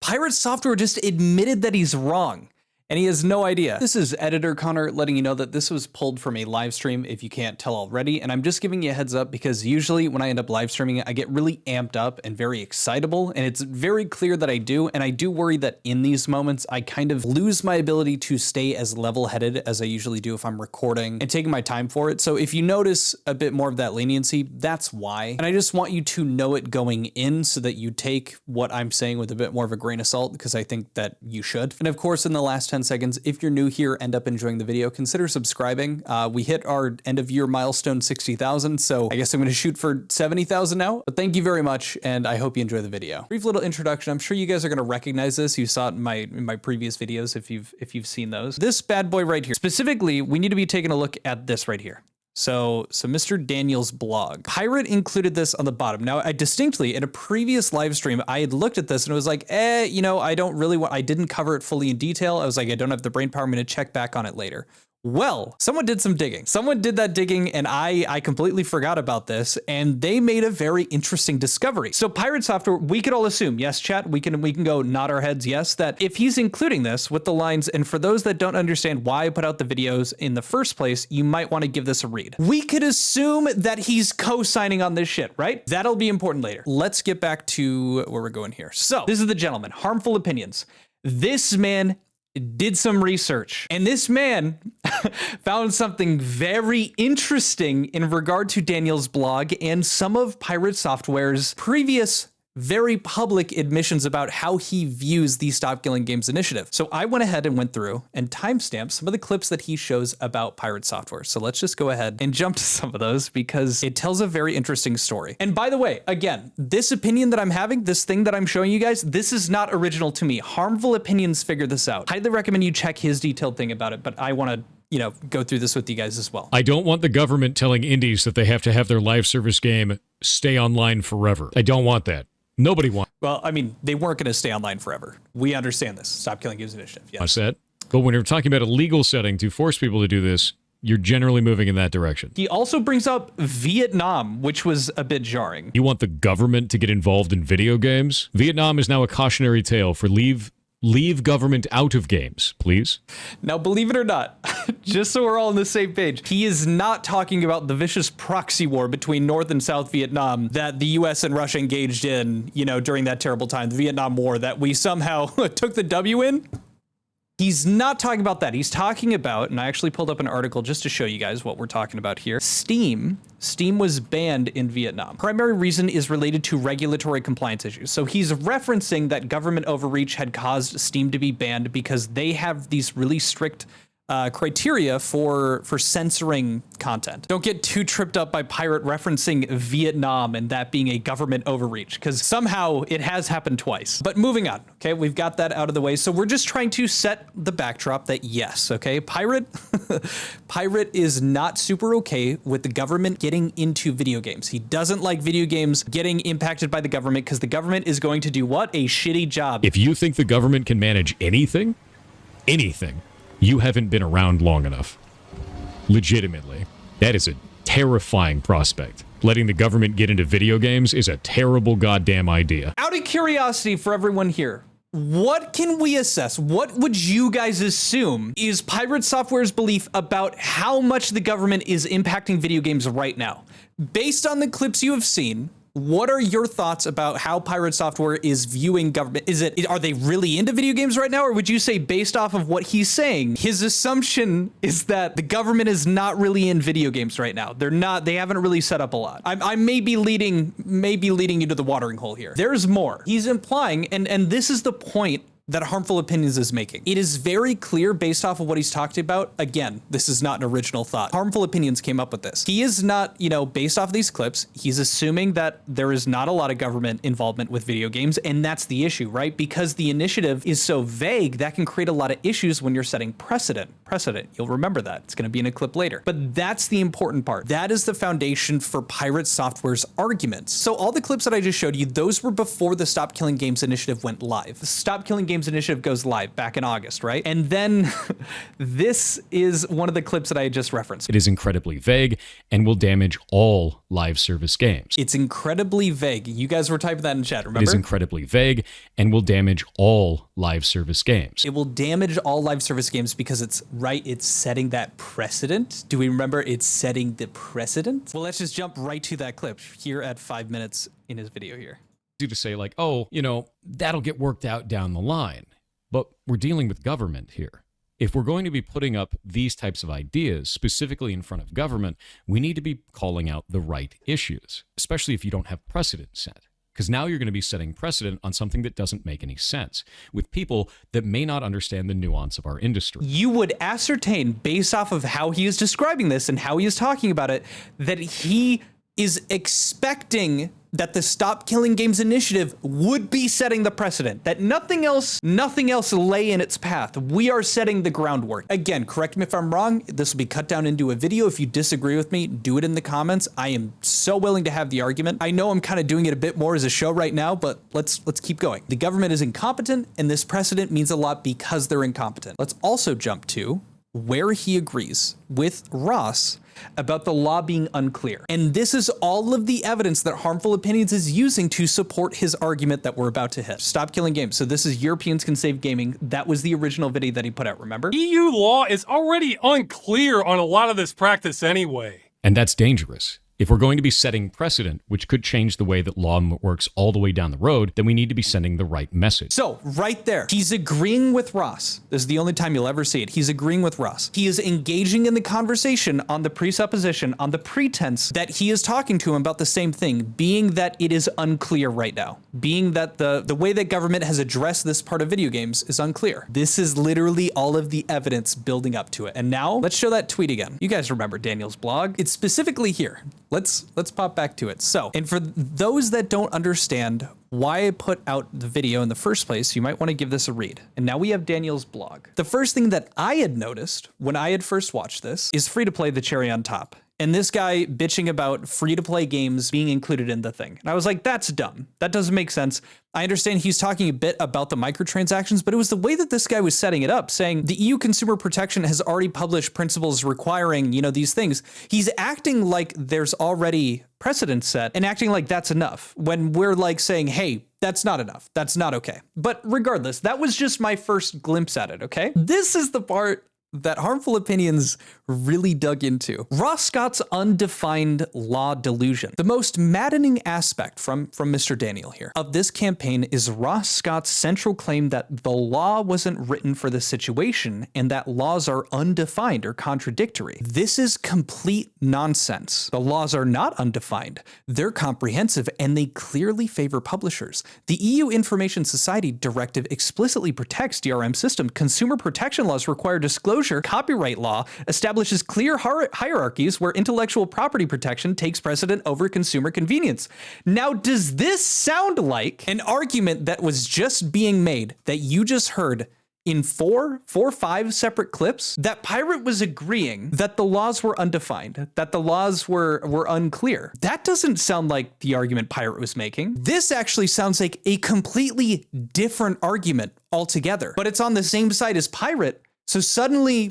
Pirate Software just admitted that he's wrong. And he has no idea. This is Editor Connor letting you know that this was pulled from a live stream if you can't tell already. And I'm just giving you a heads up because usually when I end up live streaming, I get really amped up and very excitable. And it's very clear that I do. And I do worry that in these moments, I kind of lose my ability to stay as level-headed as I usually do if I'm recording and taking my time for it. So if you notice a bit more of that leniency, that's why. And I just want you to know it going in so that you take what I'm saying with a bit more of a grain of salt because I think that you should. And of course, in the last 10 seconds, if you're new here, end up enjoying the video, consider subscribing. We hit our end of year milestone 60,000, so I guess I'm going to shoot for 70,000 now. But thank you very much, and I hope you enjoy the video. Brief little introduction. I'm sure you guys are going to recognize this. You saw it in my previous videos if you've seen those. This bad boy right here. Specifically, we need to be taking a look at this right here. So Mr. Daniel's blog. Pirate included this on the bottom. Now, I distinctly, in a previous live stream, I had looked at this and it was like, you know, I didn't cover it fully in detail. I was like, I don't have the brain power. I'm going to check back on it later. Well, someone did some digging. Someone did that digging and I completely forgot about this and they made a very interesting discovery. So Pirate Software, we could all assume, yes, chat, we can go nod our heads, yes, that if he's including this with the lines, and for those that don't understand why I put out the videos in the first place, you might want to give this a read. We could assume that he's co-signing on this shit, right? That'll be important later. Let's get back to where we're going here. So this is the gentleman, Harmful Opinions. This man did some research and this man found something very interesting in regard to Daniel's blog and some of Pirate Software's previous very public admissions about how he views the Stop Killing Games initiative. So I went ahead and went through and timestamped some of the clips that he shows about Pirate Software. So let's just go ahead and jump to some of those because it tells a very interesting story. And by the way, again, this opinion that I'm having, this thing that I'm showing you guys, this is not original to me. Harmful Opinions figured this out. Highly recommend you check his detailed thing about it, but I want to go through this with you guys as well. I don't want the government telling indies that they have to have their live service game stay online forever. I don't want that. Nobody wants. Well, I mean, they weren't going to stay online forever. We understand this. Stop Killing Games initiative. Yes. That's that. But when you're talking about a legal setting to force people to do this, you're generally moving in that direction. He also brings up Vietnam, which was a bit jarring. You want the government to get involved in video games? Vietnam is now a cautionary tale for leave government out of games, please. Now, believe it or not, just so we're all on the same page, he is not talking about the vicious proxy war between North and South Vietnam that the US and Russia engaged in, during that terrible time, the Vietnam War, that we somehow took the W in. He's not talking about that. He's talking about, and I actually pulled up an article just to show you guys what we're talking about here. Steam was banned in Vietnam. Primary reason is related to regulatory compliance issues. So he's referencing that government overreach had caused Steam to be banned because they have these really strict criteria for censoring content. Don't get too tripped up by Pirate referencing Vietnam and that being a government overreach, because somehow it has happened twice. But moving on, okay, we've got that out of the way. So we're just trying to set the backdrop that yes, okay, Pirate is not super okay with the government getting into video games. He doesn't like video games getting impacted by the government because the government is going to do what? A shitty job. If you think the government can manage anything, you haven't been around long enough. Legitimately. That is a terrifying prospect. Letting the government get into video games is a terrible goddamn idea. Out of curiosity for everyone here, what can we assess? What would you guys assume is Pirate Software's belief about how much the government is impacting video games right now? Based on the clips you have seen, what are your thoughts about how Pirate Software is viewing government? Are they really into video games right now? Or would you say based off of what he's saying, his assumption is that the government is not really in video games right now? They haven't really set up a lot. I may be leading you to the watering hole here. There's more. He's implying, and this is the point that Harmful Opinions is making. It is very clear based off of what he's talked about. Again, this is not an original thought. Harmful Opinions came up with this. He is not, based off these clips, he's assuming that there is not a lot of government involvement with video games, and that's the issue, right? Because the initiative is so vague, that can create a lot of issues when you're setting precedent. precedent. You'll remember that. It's going to be in a clip later. But that's the important part. That is the foundation for Pirate Software's arguments. So all the clips that I just showed you, those were before the Stop Killing Games initiative went live. The Stop Killing Games initiative goes live back in August, right? And then this is one of the clips that I just referenced. It is incredibly vague and will damage all live service games. It's incredibly vague. You guys were typing that in chat, remember? It is incredibly vague and will damage all live service games. It will damage all live service games because it's setting that precedent. Do we remember it's setting the precedent? Well, let's just jump right to that clip here at 5 minutes in his video here. Easy to say like, oh, you know, that'll get worked out down the line. But we're dealing with government here. If we're going to be putting up these types of ideas specifically in front of government, we need to be calling out the right issues, especially if you don't have precedent set. Because now you're going to be setting precedent on something that doesn't make any sense with people that may not understand the nuance of our industry. You would ascertain based off of how he is describing this and how he is talking about it, that he is expecting that the Stop Killing Games initiative would be setting the precedent, that nothing else lay in its path. We are setting the groundwork. Again, correct me if I'm wrong. This will be cut down into a video. If you disagree with me, do it in the comments. I am so willing to have the argument. I know I'm kind of doing it a bit more as a show right now, but let's keep going. The government is incompetent, and this precedent means a lot because they're incompetent. Let's also jump to where he agrees with Ross about the law being unclear. And this is all of the evidence that Harmful Opinions is using to support his argument that we're about to hit. Stop Killing Games. So this is Europeans Can Save Gaming. That was the original video that he put out, remember? EU law is already unclear on a lot of this practice anyway. And that's dangerous. If we're going to be setting precedent, which could change the way that law works all the way down the road, then we need to be sending the right message. So right there, he's agreeing with Ross. This is the only time you'll ever see it. He's agreeing with Ross. He is engaging in the conversation on the presupposition, on the pretense that he is talking to him about the same thing, being that it is unclear right now, being that the way that government has addressed this part of video games is unclear. This is literally all of the evidence building up to it. And now let's show that tweet again. You guys remember Daniel's blog. It's specifically here. Let's pop back to it. So, and for those that don't understand why I put out the video in the first place, you might want to give this a read. And now we have Daniel's blog. The first thing that I had noticed when I had first watched this is free to play the cherry on top. And this guy bitching about free-to-play games being included in the thing. And I was like, that's dumb. That doesn't make sense. I understand he's talking a bit about the microtransactions, but it was the way that this guy was setting it up, saying the EU Consumer Protection has already published principles requiring, you know, these things. He's acting like there's already precedent set and acting like that's enough when we're like saying, hey, that's not enough. That's not okay. But regardless, that was just my first glimpse at it, okay? This is the part that Harmful Opinions really dug into. Ross Scott's undefined law delusion. The most maddening aspect from Mr. Daniel here of this campaign is Ross Scott's central claim that the law wasn't written for the situation and that laws are undefined or contradictory. This is complete nonsense. The laws are not undefined. They're comprehensive and they clearly favor publishers. The EU Information Society Directive explicitly protects DRM system. Consumer protection laws require disclosure. Copyright law establishes clear hierarchies where intellectual property protection takes precedent over consumer convenience. Now, does this sound like an argument that was just being made that you just heard in four, five separate clips? That Pirate was agreeing that the laws were undefined, that the laws were unclear. That doesn't sound like the argument Pirate was making. This actually sounds like a completely different argument altogether, but it's on the same side as Pirate. So suddenly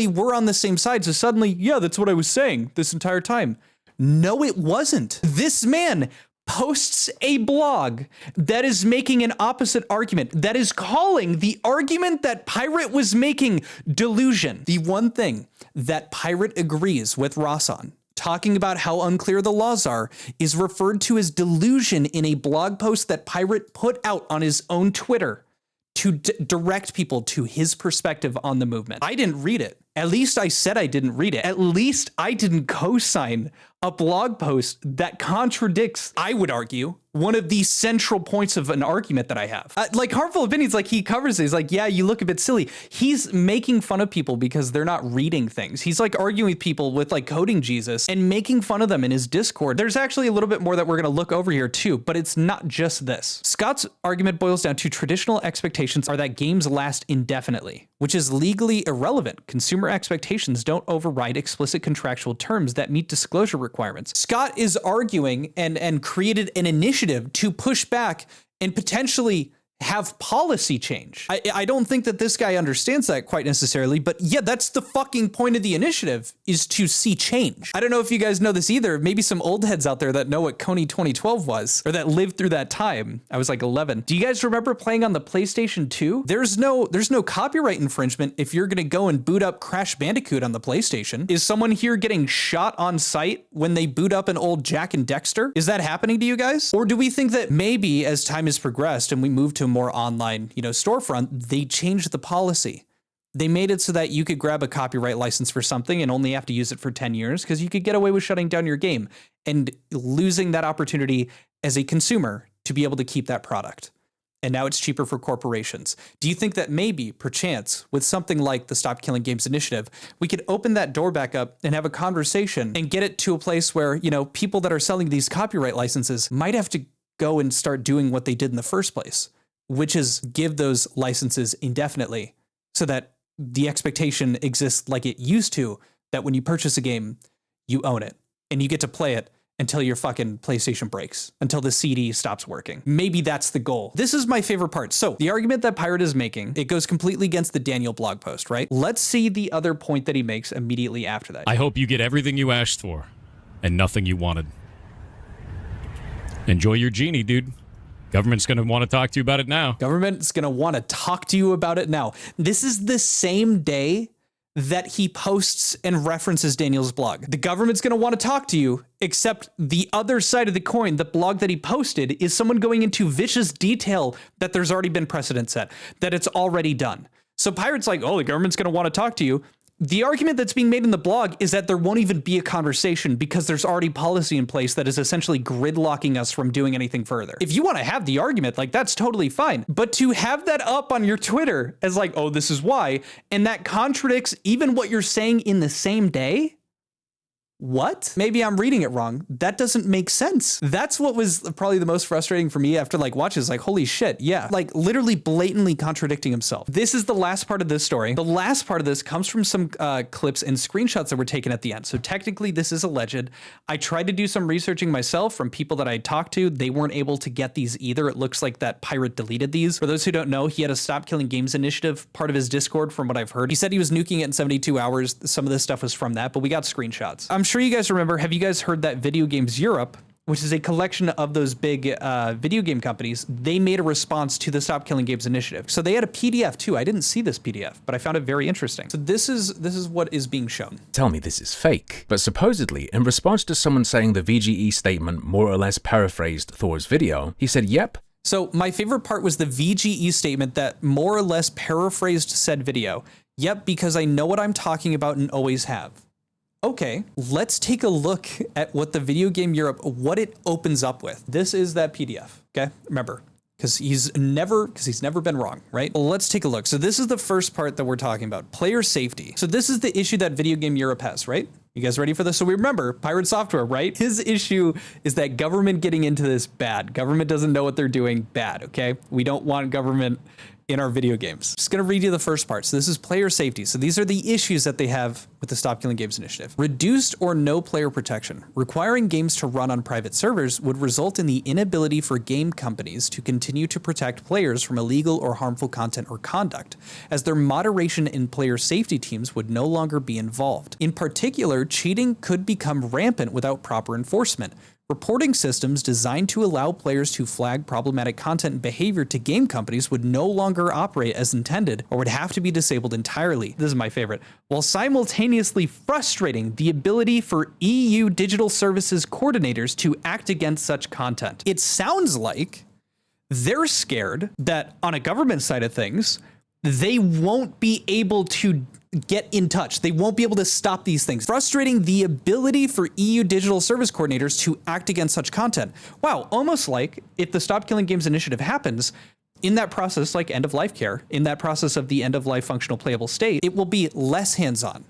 we're on the same side. So suddenly, yeah, that's what I was saying this entire time. No, it wasn't. This man posts a blog that is making an opposite argument, that is calling the argument that Pirate was making delusion. The one thing that Pirate agrees with Ross on, talking about how unclear the laws are, is referred to as delusion in a blog post that Pirate put out on his own Twitter to direct people to his perspective on the movement. I didn't read it. At least I said I didn't read it. At least I didn't co-sign a blog post that contradicts, I would argue, one of the central points of an argument that I have. Like Harmful Opinions, like he covers it. He's like, yeah, you look a bit silly. He's making fun of people because they're not reading things. He's like arguing with people with like coding Jesus and making fun of them in his Discord. There's actually a little bit more that we're going to look over here too, but it's not just this. Scott's argument boils down to traditional expectations are that games last indefinitely. which is legally irrelevant. Consumer expectations don't override explicit contractual terms that meet disclosure requirements. Scott is arguing and created an initiative to push back and potentially have policy change. I don't think that this guy understands that quite necessarily, but yeah, that's the fucking point of the initiative, is to see change. I don't know if you guys know this either. Maybe some old heads out there that know what Coney 2012 was, or that lived through that time. I was like 11. Do you guys remember playing on the PlayStation 2? There's no copyright infringement if you're gonna go and boot up Crash Bandicoot on the PlayStation. Is someone here getting shot on sight when they boot up an old Jack and Dexter? Is that happening to you guys? Or do we think that maybe as time has progressed and we move to more online, storefront, they changed the policy. They made it so that you could grab a copyright license for something and only have to use it for 10 years because you could get away with shutting down your game and losing that opportunity as a consumer to be able to keep that product. And now it's cheaper for corporations. Do you think that maybe, perchance, with something like the Stop Killing Games initiative, we could open that door back up and have a conversation and get it to a place where, people that are selling these copyright licenses might have to go and start doing what they did in the first place, which is give those licenses indefinitely so that the expectation exists like it used to, that when you purchase a game, you own it and you get to play it until your fucking PlayStation breaks, until the CD stops working. Maybe that's the goal. This is my favorite part. So the argument that Pirate is making, it goes completely against the Daniel blog post, right? Let's see the other point that he makes immediately after that. I hope you get everything you asked for and nothing you wanted. Enjoy your genie, dude. Government's going to want to talk to you about it now. Government's going to want to talk to you about it now. This is the same day that he posts and references Daniel's blog. The government's going to want to talk to you, except the other side of the coin, the blog that he posted, is someone going into vicious detail that there's already been precedent set, that it's already done. So Pirate's like, oh, the government's going to want to talk to you. The argument that's being made in the blog is that there won't even be a conversation because there's already policy in place that is essentially gridlocking us from doing anything further. If you want to have the argument, that's totally fine. But to have that up on your Twitter as oh, this is why, and that contradicts even what you're saying in the same day? What? Maybe I'm reading it wrong. That doesn't make sense. That's what was probably the most frustrating for me after watches, holy shit. Yeah. Literally blatantly contradicting himself. This is the last part of this story. The last part of this comes from some clips and screenshots that were taken at the end. So technically this is alleged. I tried to do some researching myself from people that I talked to. They weren't able to get these either. It looks like that Pirate deleted these. For those who don't know, he had a Stop Killing Games initiative, part of his Discord from what I've heard. He said he was nuking it in 72 hours. Some of this stuff was from that, but we got screenshots. I'm sure you guys remember, have you guys heard that Video Games Europe, which is a collection of those big video game companies, they made a response to the Stop Killing Games initiative. So they had a PDF too. I didn't see this PDF, but I found it very interesting. So this is what is being shown. Tell me this is fake. But supposedly, in response to someone saying the VGE statement more or less paraphrased Thor's video, he said, yep. So my favorite part was the VGE statement that more or less paraphrased said video. Yep, because I know what I'm talking about and always have. Okay, let's take a look at what the Video Game Europe, what it opens up with. This is that PDF, okay? Remember, because he's never been wrong, right? Well, let's take a look. So this is the first part that we're talking about, player safety. So this is the issue that Video Game Europe has, right? You guys ready for this? So we remember Pirate Software, right? His issue is that government getting into this bad. Government doesn't know what they're doing bad, okay? We don't want government in our video games. Just gonna read you the first part. So this is player safety. So these are the issues that they have with the Stop Killing Games initiative. Reduced or no player protection. Requiring games to run on private servers would result in the inability for game companies to continue to protect players from illegal or harmful content or conduct, as their moderation and player safety teams would no longer be involved. In particular, cheating could become rampant without proper enforcement. Reporting systems designed to allow players to flag problematic content and behavior to game companies would no longer operate as intended or would have to be disabled entirely. This is my favorite. While simultaneously frustrating the ability for EU digital services coordinators to act against such content. It sounds like they're scared that on a government side of things, they won't be able to get in touch. They won't be able to stop these things. Frustrating the ability for EU digital service coordinators to act against such content. Wow, almost like if the Stop Killing Games initiative happens, in that process, like end of life care, in that process of the end of life functional playable state, it will be less hands-on.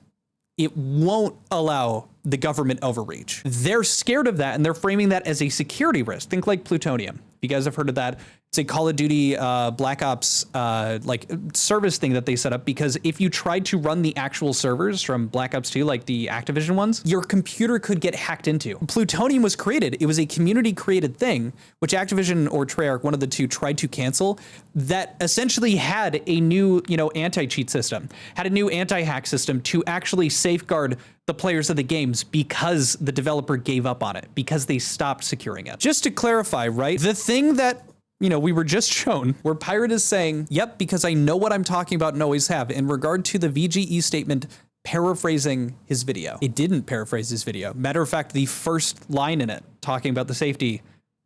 It won't allow the government overreach. They're scared of that and they're framing that as a security risk. Think like plutonium. You guys have heard of that. It's a Call of Duty Black Ops like service thing that they set up, because if you tried to run the actual servers from Black Ops 2, like the Activision ones, your computer could get hacked into. Plutonium was created. It was a community created thing, which Activision or Treyarch, one of the two, tried to cancel, that essentially had a new, anti-cheat system, had a new anti-hack system to actually safeguard the players of the games, because the developer gave up on it, because they stopped securing it. Just to clarify, right? The thing that we were just shown where Pirate is saying, yep, because I know what I'm talking about and always have, in regard to the VGE statement paraphrasing his video. It didn't paraphrase his video. Matter of fact, the first line in it talking about the safety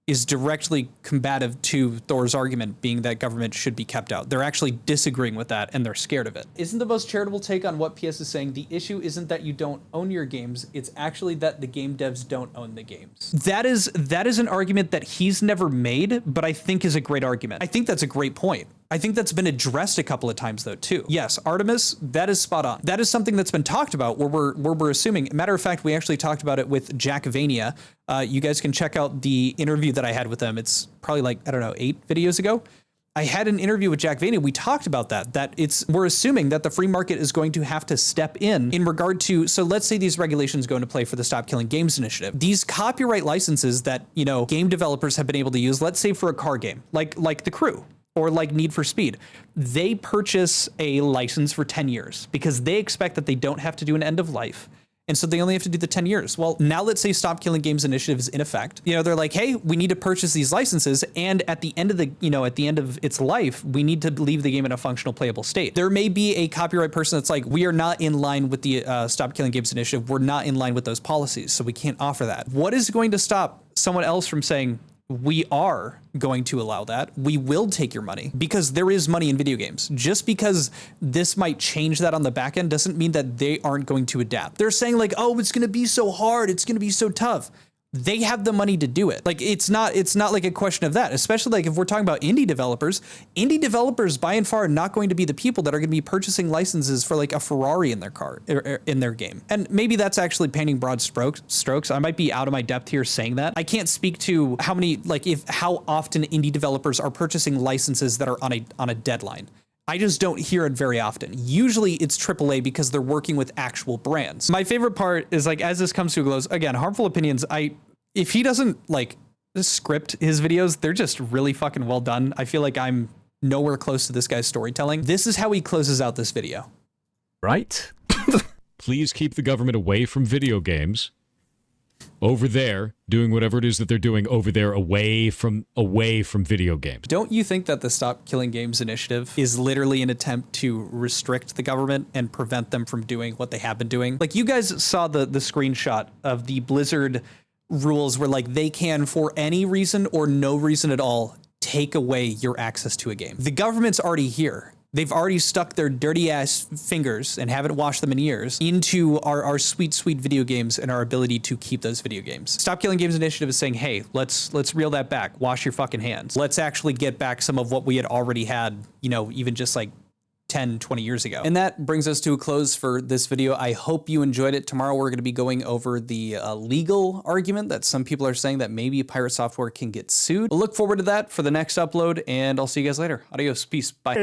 is directly combative to Thor's argument, being that government should be kept out. They're actually disagreeing with that, and they're scared of it. Isn't the most charitable take on what PS is saying, the issue isn't that you don't own your games, it's actually that the game devs don't own the games. That is an argument that he's never made, but I think is a great argument. I think that's a great point. I think that's been addressed a couple of times though too. Yes, Artemis, that is spot on. That is something that's been talked about where we're assuming. Matter of fact, we actually talked about it with Jack Vania. You guys can check out the interview that I had with him. It's probably like, I don't know, 8 videos ago. I had an interview with Jack Vania. We talked about that we're assuming that the free market is going to have to step in regard to, so let's say these regulations go into play for the Stop Killing Games initiative. These copyright licenses that, game developers have been able to use, let's say for a car game, like The Crew, or like Need for Speed, they purchase a license for 10 years because they expect that they don't have to do an end of life. And so they only have to do the 10 years. Well, now let's say Stop Killing Games initiative is in effect. They're like, hey, we need to purchase these licenses. And at the end of at the end of its life, we need to leave the game in a functional playable state. There may be a copyright person that's like, we are not in line with the Stop Killing Games initiative. We're not in line with those policies. So we can't offer that. What is going to stop someone else from saying, we are going to allow that. We will take your money, because there is money in video games. Just because this might change that on the back end doesn't mean that they aren't going to adapt. They're saying like, oh, it's going to be so hard. It's going to be so tough. They have the money to do it. Like, it's not like a question of that, especially like if we're talking about indie developers by and far are not going to be the people that are going to be purchasing licenses for like a Ferrari in their car, or in their game. And maybe that's actually painting broad strokes. I might be out of my depth here saying that. I can't speak to how often indie developers are purchasing licenses that are on a deadline. I just don't hear it very often. Usually it's AAA because they're working with actual brands. My favorite part is like, as this comes to a close, again, Harmful Opinions, if he doesn't like script his videos, they're just really fucking well done. I feel like I'm nowhere close to this guy's storytelling. This is how he closes out this video. Right? Please keep the government away from video games. Over there, doing whatever it is that they're doing over there, away from video games. Don't you think that the Stop Killing Games initiative is literally an attempt to restrict the government and prevent them from doing what they have been doing? Like, you guys saw the screenshot of the Blizzard rules where like they can, for any reason or no reason at all, take away your access to a game. The government's already here. They've already stuck their dirty ass fingers, and haven't washed them in years, into our sweet, sweet video games and our ability to keep those video games. Stop Killing Games initiative is saying, hey, let's reel that back. Wash your fucking hands. Let's actually get back some of what we had already had, even just like 10, 20 years ago. And that brings us to a close for this video. I hope you enjoyed it. Tomorrow we're going to be going over the legal argument that some people are saying that maybe Pirate Software can get sued. We'll look forward to that for the next upload, and I'll see you guys later. Adios. Peace. Bye.